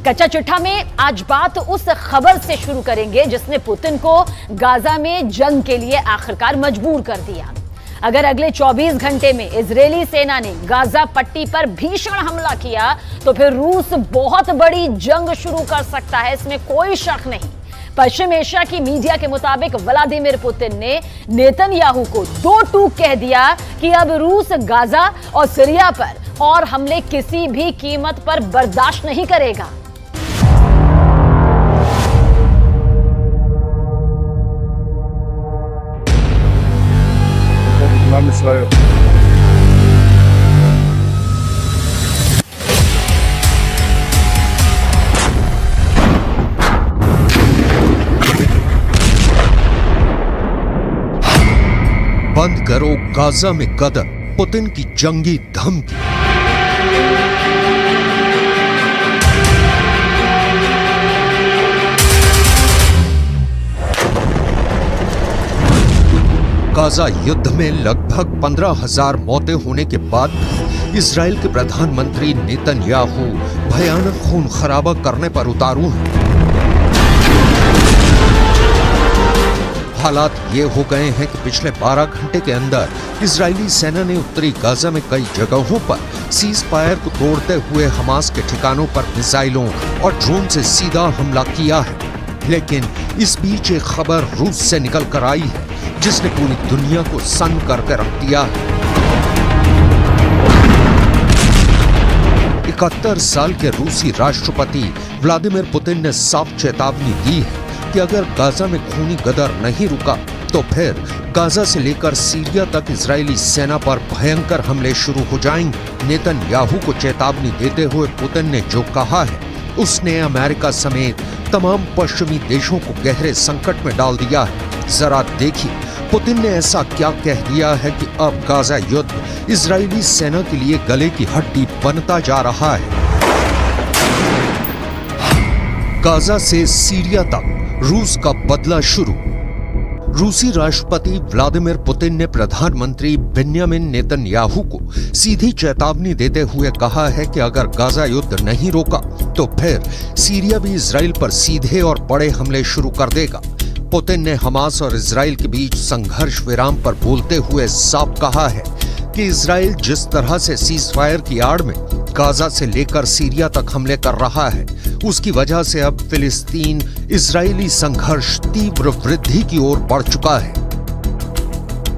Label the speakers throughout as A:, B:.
A: कच्चा चिट्ठा में आज बात उस खबर से शुरू करेंगे जिसने पुतिन को गाजा में जंग के लिए आखिरकार मजबूर कर दिया। अगर अगले 24 घंटे में इजरायली सेना ने गाजा पट्टी पर भीषण हमला किया तो फिर रूस बहुत बड़ी जंग शुरू कर सकता है, इसमें कोई शक नहीं। पश्चिम एशिया की मीडिया के मुताबिक व्लादिमीर पुतिन ने नेतन्याहू को दो टूक कह दिया कि अब रूस गाजा और सीरिया पर और हमले किसी भी कीमत पर बर्दाश्त नहीं करेगा।
B: बंद करो गाजा में कदम, पुतिन की जंगी धमकी। गाजा युद्ध में लगभग 15,000 मौतें होने के बाद इजराइल के प्रधानमंत्री नेतन्याहू भयानक खून खराबा करने पर उतारू हैं। हालात ये हो गए हैं कि पिछले 12 घंटे के अंदर इजरायली सेना ने उत्तरी गाजा में कई जगहों पर सीज फायर को तोड़ते हुए हमास के ठिकानों पर मिसाइलों और ड्रोन से सीधा हमला किया है। लेकिन इस बीच एक खबर रूस से निकल कर आई है जिसने पूरी दुनिया को सन्न करके रख दिया है। 71 साल के रूसी राष्ट्रपति व्लादिमीर पुतिन ने साफ चेतावनी दी है कि अगर गाजा में खूनी गदर नहीं रुका तो फिर गाजा से लेकर सीरिया तक इजरायली सेना पर भयंकर हमले शुरू हो जाएंगे। नेतन्याहू को चेतावनी देते हुए पुतिन ने जो कहा है उसने अमेरिका समेत तमाम पश्चिमी देशों को गहरे संकट में डाल दिया है। जरा देखिए पुतिन ने ऐसा क्या कह दिया है कि अब गाजा युद्ध इजरायली सेना के लिए गले की हड्डी बनता जा रहा है। गाजा से सीरिया तक रूस का बदला शुरू। रूसी राष्ट्रपति व्लादिमीर पुतिन ने प्रधानमंत्री बेन्यामिन नेतन्याहू को सीधी चेतावनी देते हुए कहा है कि अगर गाजा युद्ध नहीं रोका तो फिर सीरिया भी इजराइल पर सीधे और बड़े हमले शुरू कर देगा। पुतिन ने हमास और इजराइल के बीच संघर्ष विराम पर बोलते हुए साफ कहा है कि इजराइल जिस तरह से सीज फायर की आड़ में गाजा से लेकर सीरिया तक हमले कर रहा है उसकी वजह से अब फिलिस्तीन इजरायली संघर्ष तीव्र वृद्धि की ओर बढ़ चुका है।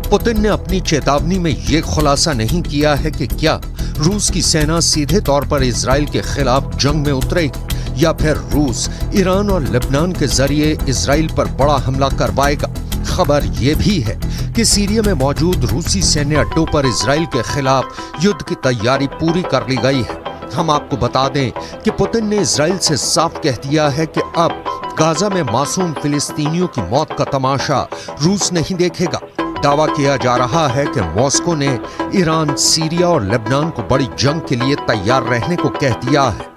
B: पुतिन ने अपनी चेतावनी में यह खुलासा नहीं किया है कि क्या रूस की सेना सीधे तौर पर इजराइल के खिलाफ जंग में उतरेगी या फिर रूस ईरान और लेबनान के जरिए इजराइल पर बड़ा हमला करवाएगा। खबर यह भी है कि सीरिया में मौजूद रूसी सैन्य अड्डों पर इजराइल के खिलाफ युद्ध की तैयारी पूरी कर ली गई है। हम आपको बता दें कि पुतिन ने इजराइल से साफ कह दिया है कि अब गाजा में मासूम फिलिस्तीनियों की मौत का तमाशा रूस नहीं देखेगा। दावा किया जा रहा है कि मॉस्को ने ईरान, सीरिया और लेबनान को बड़ी जंग के लिए तैयार रहने को कह दिया है।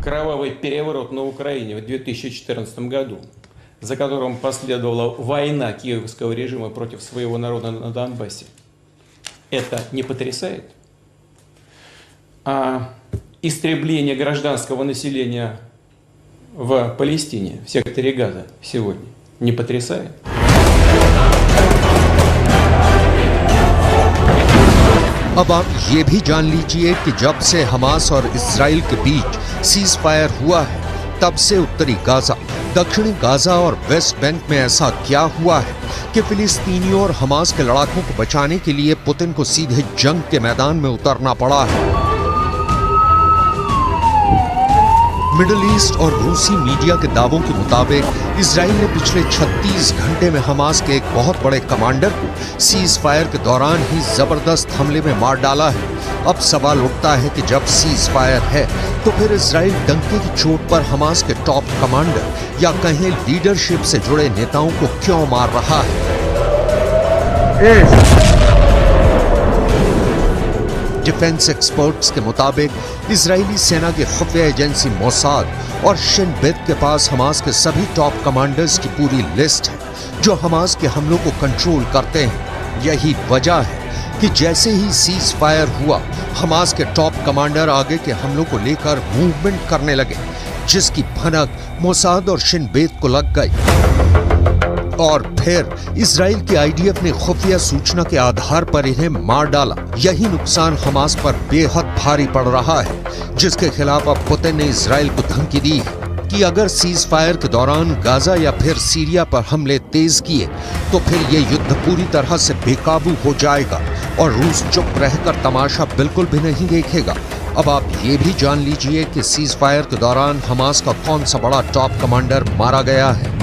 C: Кровавый переворот на Украине в 2014 году, за которым последовала война киевского режима против своего народа на Донбассе, это не потрясает? А истребление гражданского населения в Палестине, в секторе Газа сегодня, не потрясает?
B: अब आप ये भी जान लीजिए कि जब से हमास और इजराइल के बीच सीज फायर हुआ है तब से उत्तरी गाजा, दक्षिणी गाजा और वेस्ट बैंक में ऐसा क्या हुआ है कि फिलिस्तीनियों और हमास के लड़ाकों को बचाने के लिए पुतिन को सीधे जंग के मैदान में उतरना पड़ा है। मिडिल ईस्ट और रूसी मीडिया के दावों के मुताबिक इजराइल ने पिछले 36 घंटे में हमास के एक बहुत बड़े कमांडर को सीज फायर के दौरान ही जबरदस्त हमले में मार डाला है। अब सवाल उठता है कि जब सीज फायर है तो फिर इजराइल डंके की चोट पर हमास के टॉप कमांडर या कहें लीडरशिप से जुड़े नेताओं को क्यों मार रहा है। डिफेंस एक्सपर्ट्स के मुताबिक इजरायली सेना की खुफिया एजेंसी मोसाद और शिन बेत के पास हमास के सभी टॉप कमांडर्स की पूरी लिस्ट है जो हमास के हमलों को कंट्रोल करते हैं। यही वजह है कि जैसे ही सीज फायर हुआ, हमास के टॉप कमांडर आगे के हमलों को लेकर मूवमेंट करने लगे, जिसकी भनक मोसाद और शिन बेत को लग गई। और फिर इजराइल के आईडीएफ ने खुफिया सूचना के आधार पर इन्हें मार डाला। यही नुकसान हमास पर बेहद भारी पड़ रहा है, जिसके खिलाफ अब पुतिन ने इजराइल को धमकी दी है कि अगर सीज फायर के दौरान गाजा या फिर सीरिया पर हमले तेज किए तो फिर ये युद्ध पूरी तरह से बेकाबू हो जाएगा और रूस चुप रहकर तमाशा बिल्कुल भी नहीं देखेगा। अब आप ये भी जान लीजिए कि सीज फायर के दौरान हमास का कौन सा बड़ा टॉप कमांडर मारा गया है।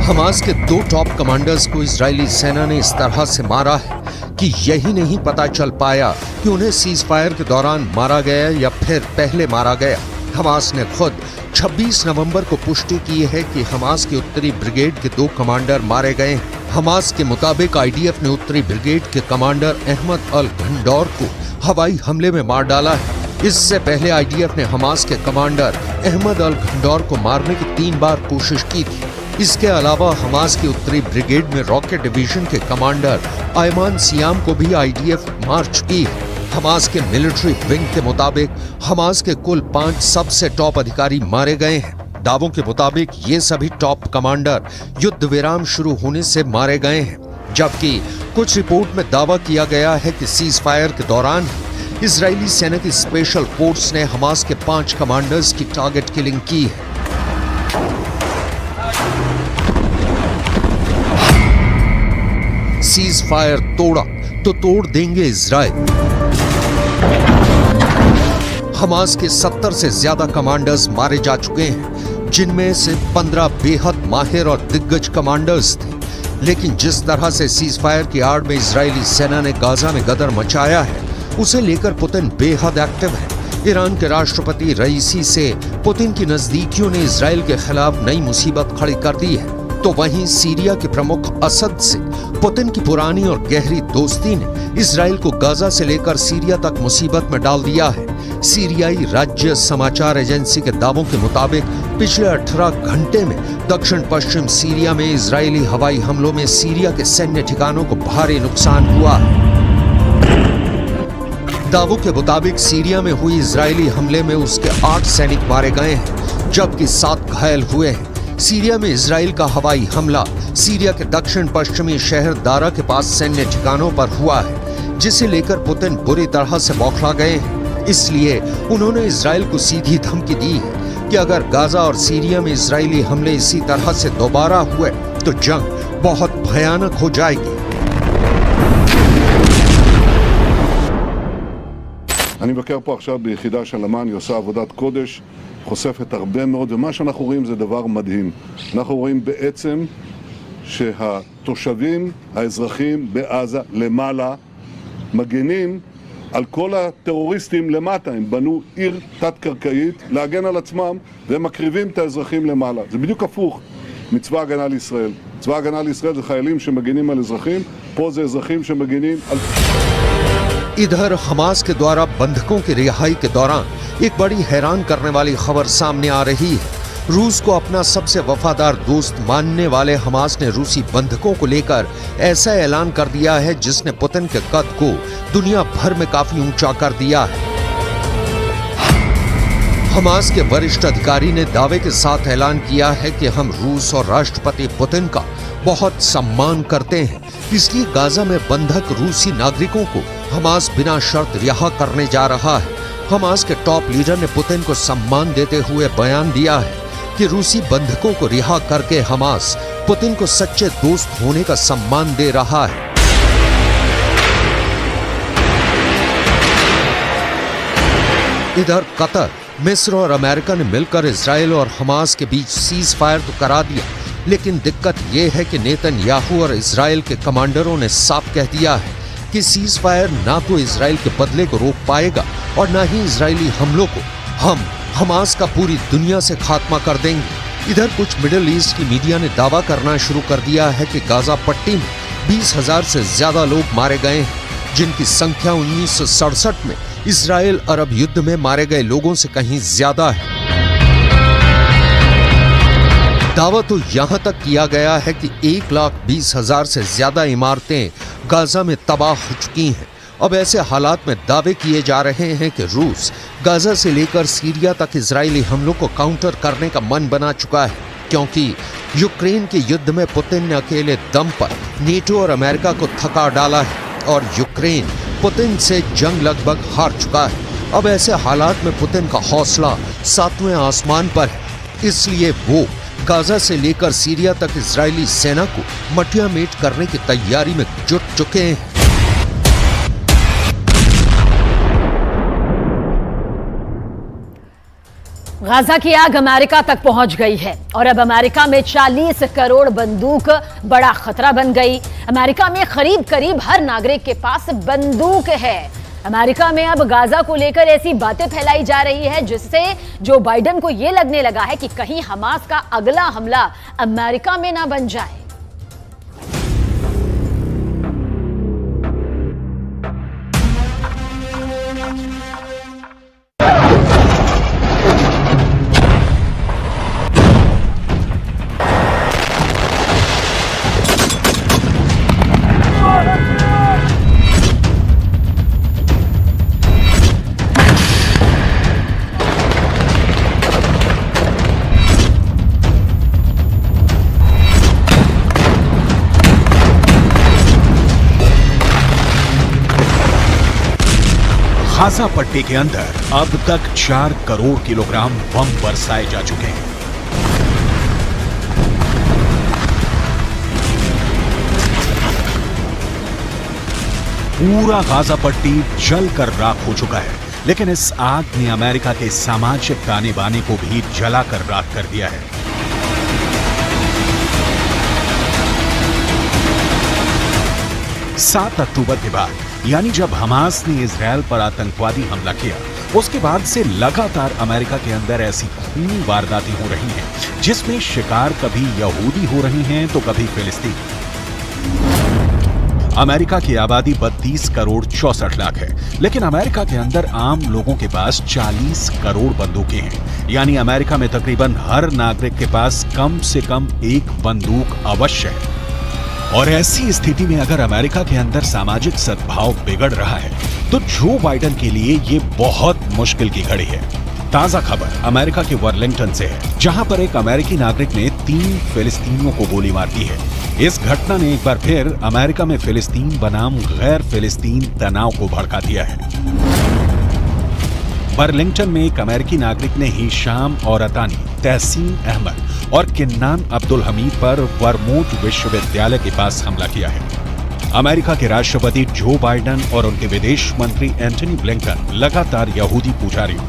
B: हमास के 2 टॉप कमांडर्स को इजरायली सेना ने इस तरह से मारा है कि यही नहीं पता चल पाया कि उन्हें सीज फायर के दौरान मारा गया या फिर पहले मारा गया। हमास ने खुद 26 नवंबर को पुष्टि की है कि हमास के उत्तरी ब्रिगेड के 2 कमांडर मारे गए हैं। हमास के मुताबिक आईडीएफ ने उत्तरी ब्रिगेड के कमांडर अहमद अल घंडौर को हवाई हमले में मार डाला है। इससे पहले आईडीएफ ने हमास के कमांडर अहमद अल घंडौर को मारने की 3 बार कोशिश की थी। इसके अलावा हमास की उत्तरी ब्रिगेड में रॉकेट डिवीजन के कमांडर आयमान सियाम को भी आईडीएफ मार चुकी है। हमास के मिलिट्री विंग के मुताबिक हमास के कुल 5 सबसे टॉप अधिकारी मारे गए हैं। दावों के मुताबिक ये सभी टॉप कमांडर युद्ध विराम शुरू होने से मारे गए हैं, जबकि कुछ रिपोर्ट में दावा किया गया है कि सीज फायर के दौरान इजरायली सेना की स्पेशल फोर्स ने हमास के 5 कमांडर्स की टारगेट किलिंग की है। सीज फायर तोड़ा तो तोड़ देंगे इजराइल। हमास के 70 से ज्यादा कमांडर्स मारे जा चुके हैं, जिनमें से 15 बेहद माहिर और दिग्गज कमांडर्स थे। लेकिन जिस तरह से सीज फायर की आड़ में इजरायली सेना ने गाजा में गदर मचाया है, उसे लेकर पुतिन बेहद एक्टिव है। ईरान के राष्ट्रपति रईसी से पुतिन की नजदीकियों ने इजराइल के खिलाफ नई मुसीबत खड़ी कर दी है, तो वहीं सीरिया के प्रमुख असद से पुतिन की पुरानी और गहरी दोस्ती ने इजराइल को गाजा से लेकर सीरिया तक मुसीबत में डाल दिया है। सीरियाई राज्य समाचार एजेंसी के दावों के मुताबिक पिछले 18 घंटे में दक्षिण पश्चिम सीरिया में इजरायली हवाई हमलों में सीरिया के सैन्य ठिकानों को भारी नुकसान हुआ है। दावों के मुताबिक सीरिया में हुई इजरायली हमले में उसके 8 सैनिक मारे गए हैं, जबकि 7 घायल हुए हैं। सीरिया में इजराइल का हवाई हमला सीरिया के दक्षिण पश्चिमी शहर दारा के पास सैन्य ठिकानों पर हुआ है, जिसे लेकर पुतिन बुरी तरह से बौखला गए हैं। इसलिए उन्होंने इजराइल को सीधी धमकी दी है कि अगर गाजा और सीरिया में इजरायली हमले इसी तरह से दोबारा हुए तो जंग बहुत भयानक हो जाएगी।
D: אני מבקר פה עכשיו ביחידה של אמ"ן, היא עושה עבודת קודש, חושפת הרבה מאוד, ומה שאנחנו רואים זה דבר מדהים. אנחנו רואים בעצם שהתושבים, האזרחים בעזה למעלה, מגנים על כל הטרוריסטים למטה. הם בנו עיר תת-קרקעית להגן על עצמם, והם מקריבים את האזרחים למעלה. זה בדיוק הפוך מצבא הגנה לישראל. צבא הגנה לישראל זה חיילים שמגנים על אזרחים, פה זה אזרחים שמגנים על...
B: इधर हमास के द्वारा बंधकों की रिहाई के दौरान एक बड़ी हैरान करने वाली खबर सामने आ रही है। रूस को अपना सबसे वफादार दोस्त मानने वाले हमास ने रूसी बंधकों को लेकर ऐसा ऐलान कर दिया है जिसने पुतिन के कद को दुनिया भर में काफी ऊंचा कर दिया है। हमास के वरिष्ठ अधिकारी ने दावे के साथ ऐलान किया है कि हम रूस और राष्ट्रपति पुतिन का बहुत सम्मान करते हैं, इसलिए गाजा में बंधक रूसी नागरिकों को हमास बिना शर्त रिहा करने जा रहा है। हमास के टॉप लीडर ने पुतिन को सम्मान देते हुए बयान दिया है कि रूसी बंधकों को रिहा करके हमास पुतिन को सच्चे दोस्त होने का सम्मान दे रहा है। इधर कतर, मिस्र और अमेरिका ने मिलकर इजराइल और हमास के बीच सीज फायर तो करा दिया, लेकिन दिक्कत यह है कि नेतन्याहू और इजराइल के कमांडरों ने साफ कह दिया है कि सीज फायर ना तो इजराइल के बदले को रोक पाएगा और ना ही इजरायली हमलों को। हम हमास का पूरी दुनिया से खात्मा कर देंगे। इधर कुछ मिडिल ईस्ट की मीडिया ने दावा करना शुरू कर दिया है कि गाजा पट्टी में 20,000 से ज्यादा लोग मारे गए हैं, जिनकी संख्या 1967 में इजराइल अरब युद्ध में मारे गए लोगों से कहीं ज्यादा है। दावा तो यहां तक किया गया है कि 1,20,000 से ज्यादा इमारतें गाजा में तबाह हो चुकी हैं। अब ऐसे हालात में दावे किए जा रहे हैं कि रूस गाजा से लेकर सीरिया तक इजरायली हमलों को काउंटर करने का मन बना चुका है, क्योंकि यूक्रेन के युद्ध में पुतिन ने अकेले दम पर नेटो और अमेरिका को थका डाला है और यूक्रेन पुतिन से जंग लगभग हार चुका है। अब ऐसे हालात में पुतिन का हौसला 7वें आसमान पर है, इसलिए वो गाजा से लेकर सीरिया तक इजरायली सेना को मटिया मेट करने की तैयारी में जुट चुके हैं।
A: गाजा की आग अमेरिका तक पहुंच गई है और अब अमेरिका में 40 करोड़ बंदूक बड़ा खतरा बन गई। अमेरिका में करीब करीब हर नागरिक के पास बंदूक है। अमेरिका में अब गाजा को लेकर ऐसी बातें फैलाई जा रही है जिससे जो बाइडेन को यह लगने लगा है कि कहीं हमास का अगला हमला अमेरिका में ना बन जाए।
E: गाजा पट्टी के अंदर अब तक 4 करोड़ किलोग्राम बम बरसाए जा चुके हैं। पूरा गाजा पट्टी जलकर राख हो चुका है, लेकिन इस आग ने अमेरिका के सामाजिक ताने बाने को भी जलाकर राख कर दिया है। सात अक्टूबर के बाद, यानी जब हमास ने इजरायल पर आतंकवादी हमला किया, उसके बाद से लगातार अमेरिका के अंदर ऐसी खूनी वारदातें हो रही हैं जिसमें शिकार कभी यहूदी हो रही हैं तो कभी फिलिस्तीन। अमेरिका की आबादी 32 करोड़ 64 लाख है, लेकिन अमेरिका के अंदर आम लोगों के पास 40 करोड़ बंदूकें हैं। यानी अमेरिका में तकरीबन हर नागरिक के पास कम से कम एक बंदूक अवश्य है। और ऐसी स्थिति में अगर अमेरिका के अंदर सामाजिक सद्भाव बिगड़ रहा है तो जो बाइडेन के लिए ये बहुत मुश्किल की घड़ी है। ताजा खबर अमेरिका के वर्लिंगटन से है, जहां पर एक अमेरिकी नागरिक ने 3 फिलिस्तीनियों को गोली मार दी है। इस घटना ने एक बार फिर अमेरिका में फिलिस्तीन बनाम गैर फिलिस्तीन तनाव को भड़का दिया है। वर्लिंगटन में एक अमेरिकी नागरिक ने हिशाम औरतानी, तहसीन अहमद और किन्नान अब्दुल हमीद पर वर्मोंट विश्वविद्यालय के पास हमला किया है। अमेरिका के राष्ट्रपति जो बाइडेन और उनके विदेश मंत्री एंटनी ब्लिंकन लगातार यहूदी पुजारियों,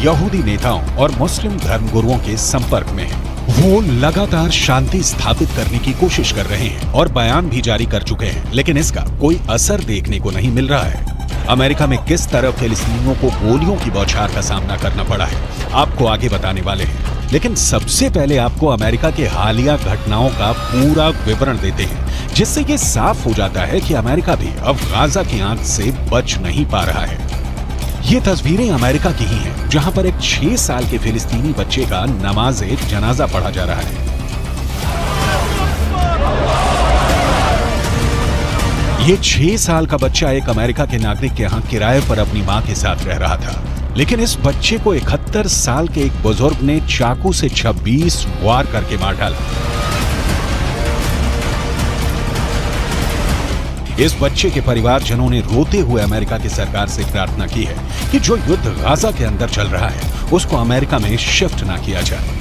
E: यहूदी नेताओं और मुस्लिम धर्मगुरुओं के संपर्क में हैं। वो लगातार शांति स्थापित करने की कोशिश कर रहे हैं और बयान भी जारी कर चुके हैं, लेकिन इसका कोई असर देखने को नहीं मिल रहा है। अमेरिका में किस तरह फिलिस्तीनियों को गोलियों की बौछार का सामना करना पड़ा है, आपको आगे बताने वाले हैं। लेकिन सबसे पहले आपको अमेरिका के हालिया घटनाओं का पूरा विवरण देते हैं, जिससे ये साफ हो जाता है कि अमेरिका भी अब गाजा की आग से बच नहीं पा रहा है। ये तस्वीरें अमेरिका की ही हैं, जहां पर एक 6 साल के फिलिस्तीनी बच्चे का नमाज़े जनाजा पढ़ा जा रहा है। ये 6 साल का बच्चा एक अमेरिका के नागरिक के यहाँ किराए पर अपनी मां के साथ रह रहा था, लेकिन इस बच्चे को 71 साल के एक बुजुर्ग ने चाकू से 26 वार करके मार डाला। इस बच्चे के परिवारजनों ने रोते हुए अमेरिका की सरकार से प्रार्थना की है कि जो युद्ध गाजा के अंदर चल रहा है उसको अमेरिका में शिफ्ट ना किया जाए।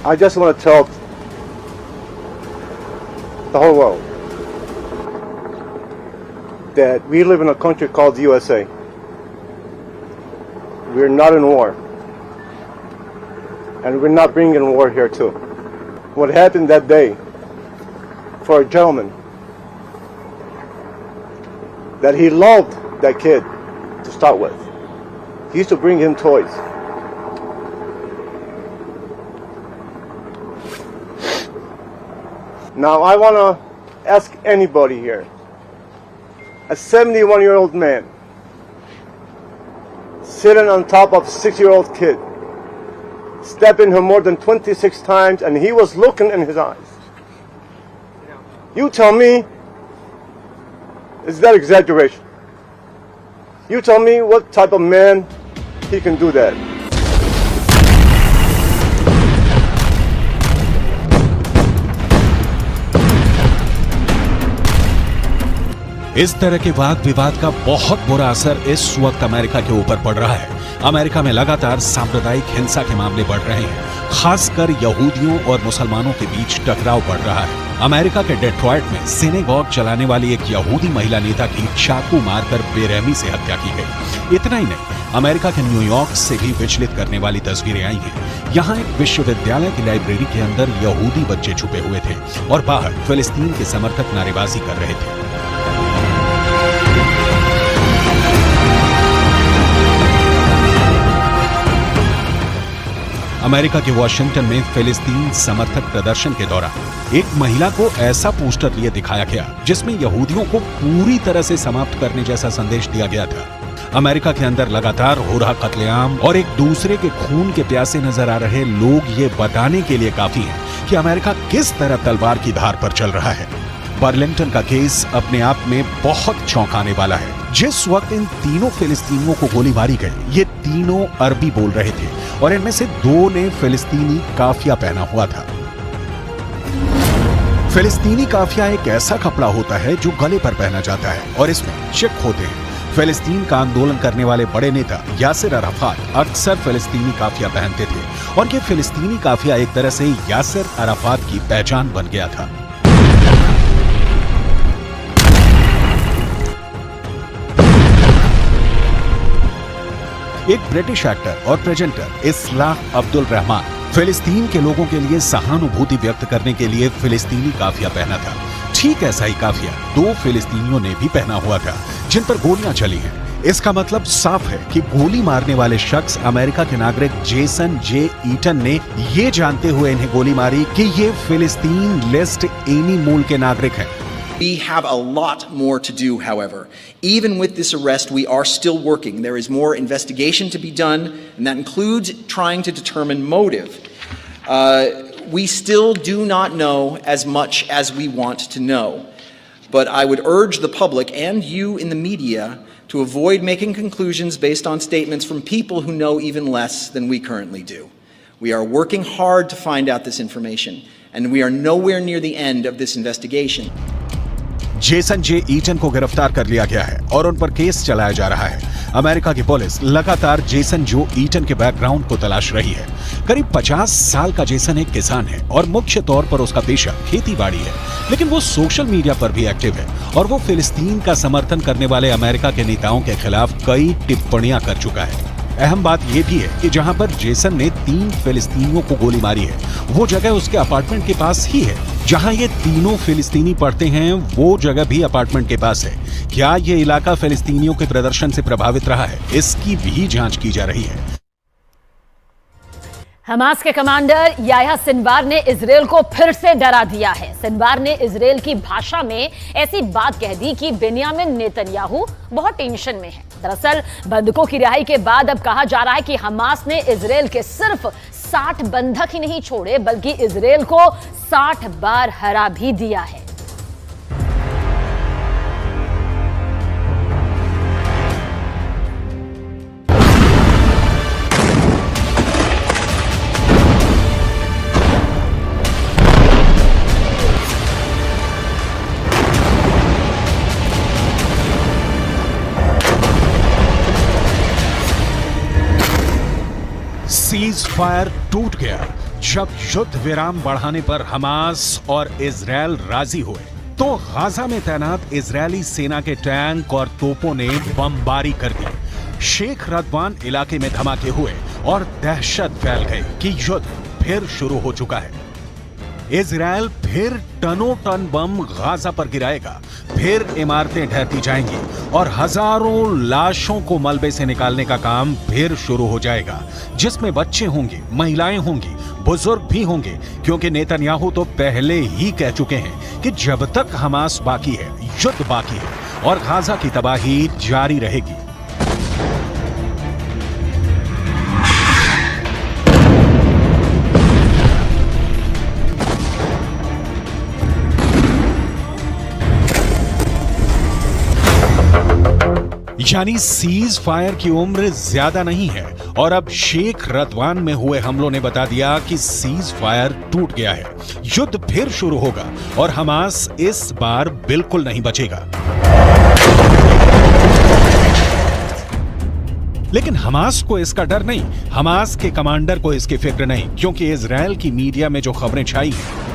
F: I just want to tell the whole world that we live in a country called the USA. We're not in war. And we're not bringing war here too. What happened that day for a gentleman, that he loved that kid to start with. He used to bring him toys. Now I want to ask anybody here, a 71-year-old man sitting on top of a 6-year-old kid, stabbing her more than 26 times, and he was looking in his eyes. You tell me, is that exaggeration? You tell me what type of man he can do that.
E: इस तरह के वाद विवाद का बहुत बुरा असर इस वक्त अमेरिका के ऊपर पड़ रहा है। अमेरिका में लगातार सांप्रदायिक हिंसा के मामले बढ़ रहे हैं, खासकर यहूदियों और मुसलमानों के बीच टकराव बढ़ रहा है। अमेरिका के डेट्रॉयट में सिनेगॉग चलाने वाली एक यहूदी महिला नेता की चाकू मारकर बेरहमी से हत्या की गई। इतना ही नहीं, अमेरिका के न्यूयॉर्क से भी विचलित करने वाली तस्वीरें आई हैं। यहाँ एक विश्वविद्यालय की लाइब्रेरी के अंदर यहूदी बच्चे छुपे हुए थे और बाहर फिलिस्तीन के समर्थक नारेबाजी कर रहे थे। अमेरिका के वॉशिंगटन में फिलिस्तीन समर्थक प्रदर्शन के दौरान एक महिला को ऐसा पोस्टर लिए दिखाया गया जिसमें यहूदियों को पूरी तरह से समाप्त करने जैसा संदेश दिया गया था। अमेरिका के अंदर लगातार हो रहा कत्लेआम और एक दूसरे के खून के प्यासे नजर आ रहे लोग ये बताने के लिए काफी हैं कि अमेरिका किस तरह तलवार की धार पर चल रहा है। बर्लिंगटन का केस अपने आप में बहुत चौंकाने वाला है। जिस वक्त इन तीनों फिलिस्तीनियों को गोली मारी गई, ये तीनों अरबी बोल रहे थे और इनमें से 2 ने फिलिस्तीनी काफिया पहना हुआ था। फिलिस्तीनी काफिया एक ऐसा कपड़ा होता है जो गले पर पहना जाता है और इसमें चिक होते हैं। फिलिस्तीन का आंदोलन करने वाले बड़े नेता यासिर अराफात अक्सर फिलिस्तीनी काफिया पहनते थे और ये फिलिस्तीनी काफिया एक तरह से यासिर अराफात की पहचान बन गया था। एक ब्रिटिश एक्टर और प्रेजेंटर इस्लाह अब्दुल रहमान फिलिस्तीन के लोगों के लिए सहानुभूति व्यक्त करने के लिए फिलिस्तीनी काफिया पहना था। ठीक ऐसा ही काफिया 2 फिलिस्तीनियों ने भी पहना हुआ था जिन पर गोलियां चली हैं। इसका मतलब साफ है कि गोली मारने वाले शख्स अमेरिका के नागरिक जेसन जे ईटन ने ये जानते हुए इन्हें गोली मारी कि ये फिलिस्तीन लिस्ट एनी मूल के नागरिक हैं।
G: We have a lot more to do, however. Even with this arrest, we are still working. There is more investigation to be done, and that includes trying to determine motive. We still do not know as much as we want to know. But I would urge the public and you in the media to avoid making conclusions based on statements from people who know even less than we currently do. We are working hard to find out this information, and we are nowhere near the end of this investigation.
E: Jason J Eaton को गिरफ्तार कर लिया गया है और उन पर case चलाया जा रहा है। अमेरिका की पुलिस लगातार जेसन जो ईटन के बैकग्राउंड को तलाश रही है। करीब 50 साल का जेसन एक किसान है और मुख्य तौर पर उसका पेशा खेती-बाड़ी है, लेकिन वो सोशल मीडिया पर भी एक्टिव है और वो फिलिस्तीन का समर्थन करने वाले अमेरिका के नेताओं के खिलाफ कई टिप्पणियां कर चुका है। अहम बात यह भी है कि जहां पर जेसन ने 3 फिलिस्तीनियों को गोली मारी है, वो जगह उसके अपार्टमेंट के पास ही है। जहां ये तीनों फिलिस्तीनी पढ़ते हैं, वो जगह भी अपार्टमेंट के पास है। क्या ये इलाका फिलिस्तीनियों के प्रदर्शन से प्रभावित रहा है, इसकी भी जांच की जा रही है।
A: हमास के कमांडर याह्या सिनवार ने इजरायल को फिर से डरा दिया है। सिनवार ने इजरायल की भाषा में ऐसी बात कह दी कि बेन्यामिन नेतन्याहू बहुत टेंशन में है। दरअसल बंधकों की रिहाई के बाद अब कहा जा रहा है कि हमास ने इजरायल के सिर्फ 60 बंधक ही नहीं छोड़े, बल्कि इजरायल को 60 बार हरा भी दिया है।
E: सीज फायर टूट गया जब युद्ध विराम बढ़ाने पर हमास और इजरायल राजी हुए तो गाजा में तैनात इजरायली सेना के टैंक और तोपों ने बमबारी कर दी। शेख रदवान इलाके में धमाके हुए और दहशत फैल गई कि युद्ध फिर शुरू हो चुका है। इजरायल फिर टनों टन बम गाजा पर गिराएगा, फिर इमारतें ढहती जाएंगी और हजारों लाशों को मलबे से निकालने का काम फिर शुरू हो जाएगा, जिसमें बच्चे होंगे, महिलाएं होंगी, बुजुर्ग भी होंगे, क्योंकि नेतन्याहू तो पहले ही कह चुके हैं कि जब तक हमास बाकी है, युद्ध बाकी है और गाजा की तबाही जारी रहेगी। यानी सीज फायर की उम्र ज्यादा नहीं है और अब शेख रदवान में हुए हमलों ने बता दिया कि सीज फायर टूट गया है। युद्ध फिर शुरू होगा और हमास इस बार बिल्कुल नहीं बचेगा। लेकिन हमास को इसका डर नहीं, हमास के कमांडर को इसकी फिक्र नहीं, क्योंकि इजराइल की मीडिया में जो खबरें छाई हैं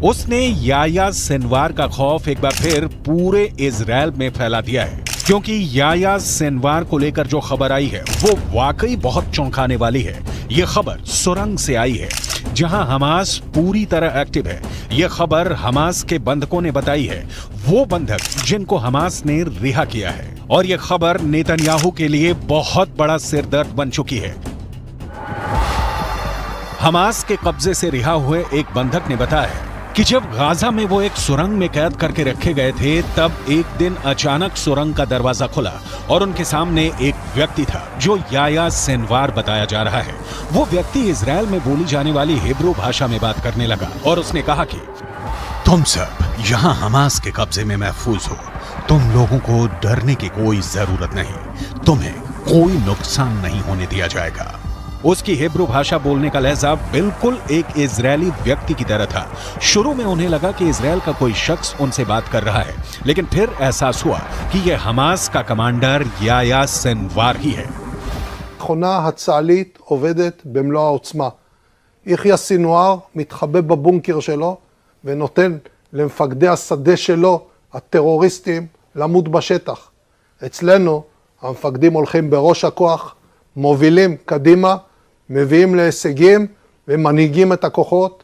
E: उसने याया सिनवार का खौफ एक बार फिर पूरे इजराइल में फैला दिया है। क्योंकि याया सिनवार को लेकर जो खबर आई है वो वाकई बहुत चौंकाने वाली है। ये खबर सुरंग से आई है जहां हमास पूरी तरह एक्टिव है। ये खबर हमास के बंधकों ने बताई है, वो बंधक जिनको हमास ने रिहा किया है। और ये खबर नेतन्याहू के लिए बहुत बड़ा सिरदर्द बन चुकी है। हमास के कब्जे से रिहा हुए एक बंधक ने बताया कि जब गाजा में वो एक सुरंग में कैद करके रखे गए थे, तब एक दिन अचानक सुरंग का दरवाजा खुला और उनके सामने एक व्यक्ति था जो याया सिनवार बताया जा रहा है। वो व्यक्ति इजराइल में बोली जाने वाली हिब्रू भाषा में बात करने लगा और उसने कहा कि तुम सब यहाँ हमास के कब्जे में महफूज हो, तुम लोगों को डरने की कोई जरूरत नहीं, तुम्हें कोई नुकसान नहीं होने दिया जाएगा। उसकी हिब्रू भाषा बोलने का लहजा बिल्कुल एक इजरायली व्यक्ति की तरह था। शुरू में उन्हें लगा कि इजराइल का कोई शख्स उनसे बात कर रहा है, लेकिन फिर एहसास हुआ कि यह हमास का कमांडर याया सिनवार ही है।
H: המכונה הצה"לית עובדת במלוא העוצמה. יחיא סינואר מתחבא בבונקר שלו ונותן למפקדי השדה שלו, הטרוריסטים, למות בשטח. אצלנו המפקדים הולכים בראש הכוח, מובילים קדימה, מביאים להישגים ומנהיגים את הכוחות.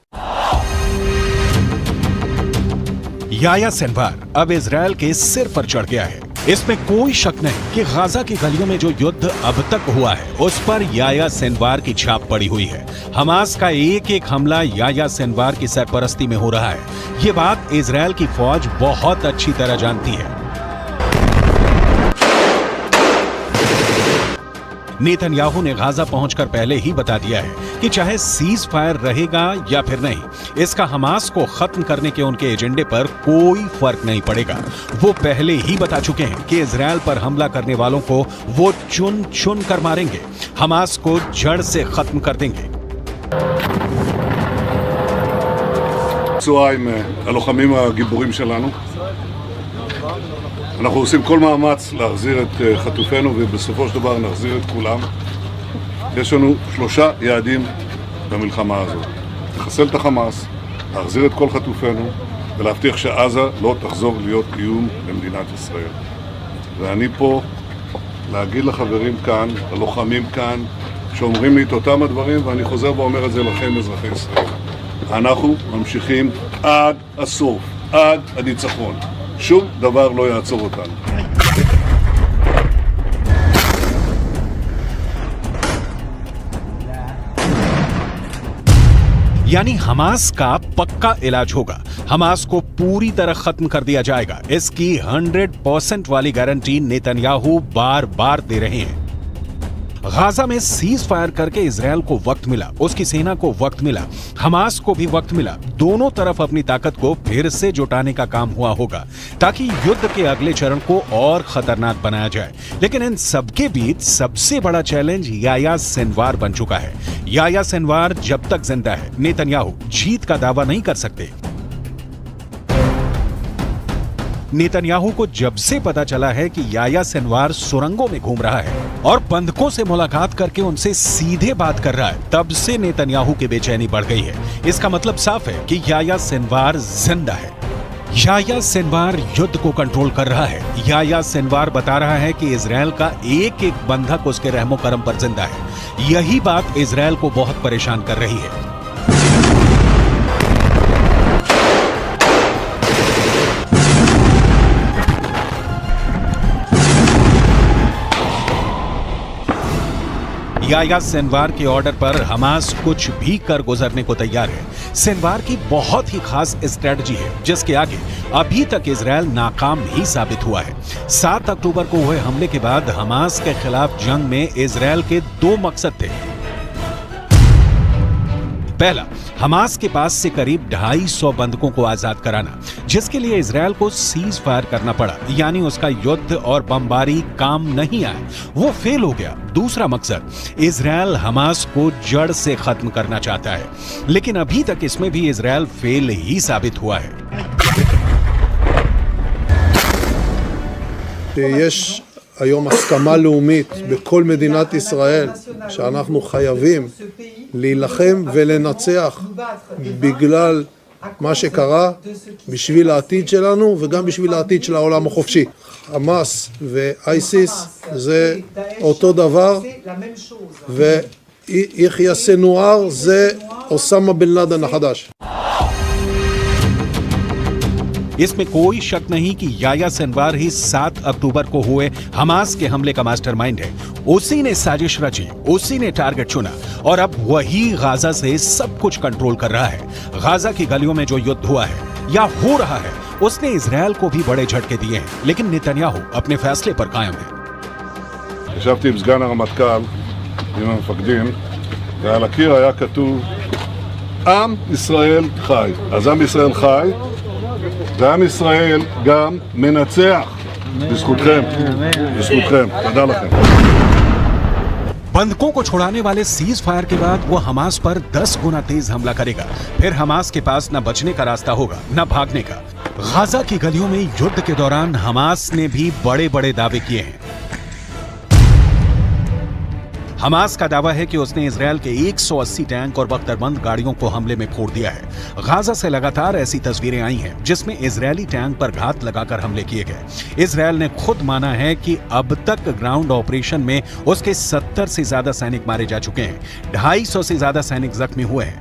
E: याया सिनवार अब इजराइल के सिर पर चढ़ गया है। इसमें कोई शक नहीं कि गाजा की गलियों में जो युद्ध अब तक हुआ है उस पर याया सिनवार की छाप पड़ी हुई है। हमास का एक एक हमला याया सिनवार की सरपरस्ती में हो रहा है। ये बात इजराइल की फौज बहुत अच्छी तरह जानती है। नेतन्याहू ने गाजा पहुंचकर पहले ही बता दिया है कि चाहे सीज फायर रहेगा या फिर नहीं, इसका हमास को खत्म करने के उनके एजेंडे पर कोई फर्क नहीं पड़ेगा। वो पहले ही बता चुके हैं कि इजराइल पर हमला करने वालों को वो चुन चुन कर मारेंगे, हमास को जड़ से खत्म कर देंगे।
D: צהריים הלוחמים הגיבורים שלנו. אנחנו עושים כל מאמץ להחזיר את חטופינו ובסופו של דבר נחזיר את כולם. יש לנו 3 יעדים במלחמה הזאת. לחסל את החמאס, להחזיר את כל חטופינו ולהבטיח שעזה לא תחזור להיות איום למדינת ישראל. ואני פה להגיד לחברים כאן, ללוחמים כאן, שאומרים לי את אותם הדברים, ואני חוזר ואומר את זה לכם אזרחי ישראל. אנחנו ממשיכים עד הסוף, עד הניצחון. שום דבר לא יעצור אותנו.
E: यानी हमास का पक्का इलाज होगा, हमास को पूरी तरह खत्म कर दिया जाएगा। इसकी 100% वाली गारंटी नेतन्याहू बार बार दे रहे हैं। गाजा में सीज फायर करके इजराइल को वक्त मिला, उसकी सेना को वक्त मिला, हमास को भी वक्त मिला। दोनों तरफ अपनी ताकत को फिर से जुटाने का काम हुआ होगा ताकि युद्ध के अगले चरण को और खतरनाक बनाया जाए। लेकिन इन सबके बीच सबसे बड़ा चैलेंज याया सिनवार बन चुका है। याया सिनवार जब तक जिंदा है, नेतन्याहू जीत का दावा नहीं कर सकते। नेतन्याहू को जब से पता चला है कि याया सिनवार सुरंगों में घूम रहा है और बंधकों से मुलाकात करके उनसे सीधे बात कर रहा है, तब से नेतन्याहू की बेचैनी बढ़ गई है। इसका मतलब साफ है कि याया सिनवार जिंदा है। याया सिनवार युद्ध को कंट्रोल कर रहा है। याया सिनवार बता रहा है कि इजराइल का एक एक बंधक उसके रहमो करम पर जिंदा है। यही बात इजराइल को बहुत परेशान कर रही है। याह्या सिनवार के ऑर्डर पर हमास कुछ भी कर गुजरने को तैयार है। सिनवार की बहुत ही खास स्ट्रेटजी है जिसके आगे अभी तक इजरायल नाकाम ही साबित हुआ है। 7 अक्टूबर को हुए हमले के बाद हमास के खिलाफ जंग में इजरायल के 2 मकसद थे। पहला, हमास के पास से करीब 250 बंधकों को आजाद कराना, जिसके लिए इजरायल को सीज फायर करना पड़ा, यानी उसका युद्ध और बमबारी काम नहीं आया, वो फेल हो गया। दूसरा मकसद, इजरायल हमास को जड़ से खत्म करना चाहता है, लेकिन अभी तक इसमें भी इजरायल फेल ही साबित हुआ है।
H: יש היום הסכמה לאומית בכל מדינת ישראל שאנחנו חייבים להילחם ולנצח בגלל מה שקרה, בשביל העתיד שלנו וגם בשביל העתיד של העולם החופשי. חמאס ואייסיס זה אותו דבר, ויחיא סנואר זה אוסמה בן לאדן החדש.
E: इसमें कोई शक नहीं कि याह्या सिनवार ही 7 अक्टूबर को हुए हमास के हमले का मास्टरमाइंड है। उसी ने साजिश रची, उसी ने टारगेट चुना और अब वही गाजा से सब कुछ कंट्रोल कर रहा है। गाजा की गलियों में जो युद्ध हुआ है या हो रहा है, उसने इजरायल को भी बड़े झटके दिए हैं, लेकिन नेतन्याहू अपने फैसले पर कायम है।
D: ישבתי עם סגן הרמטכ"ל, עם המפקדים, ועל הקיר היה כתוב עם ישראל חי. אז עם ישראל חי, ועם ישראל גם מנצח. בזכותכם, בזכותכם. תודה לכם.
E: बंधकों को छुड़ाने वाले सीज फायर के बाद वो हमास पर 10 गुना तेज हमला करेगा। फिर हमास के पास न बचने का रास्ता होगा न भागने का। गाजा की गलियों में युद्ध के दौरान हमास ने भी बड़े बड़े दावे किए हैं। हमास का दावा है कि उसने इजरायल के 180 टैंक और बख्तरबंद गाड़ियों को हमले में फोड़ दिया है। गाजा से लगातार ऐसी तस्वीरें आई हैं जिसमें इजरायली टैंक पर घात लगाकर हमले किए गए। इजरायल ने खुद माना है कि अब तक ग्राउंड ऑपरेशन में उसके 70 से ज्यादा सैनिक मारे जा चुके हैं, 250 से ज्यादा सैनिक जख्मी हुए हैं।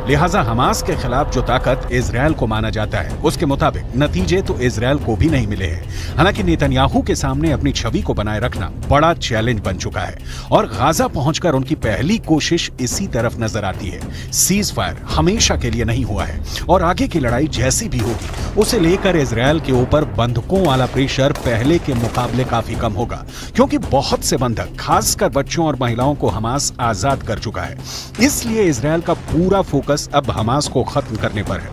E: लिहाजा हमास के खिलाफ जो ताकत इजरायल को माना जाता है, उसके मुताबिक नतीजे तो इजरायल को भी नहीं मिले हैं। हालांकि नेतन्याहू के सामने अपनी छवि को बनाए रखना बड़ा चैलेंज बन चुका है और गाजा पहुंचकर उनकी पहली कोशिश इसी तरफ नजर आती है। सीज फायर हमेशा के लिए नहीं हुआ है और आगे की लड़ाई जैसी भी होगी, उसे लेकर इजरायल के ऊपर बंधकों वाला प्रेशर पहले के मुकाबले काफी कम होगा, क्योंकि बहुत से बंधक, खासकर बच्चों और महिलाओं को हमास आजाद कर चुका है। इसलिए इजरायल का पूरा फोकस अब हमास को खत्म करने पर है।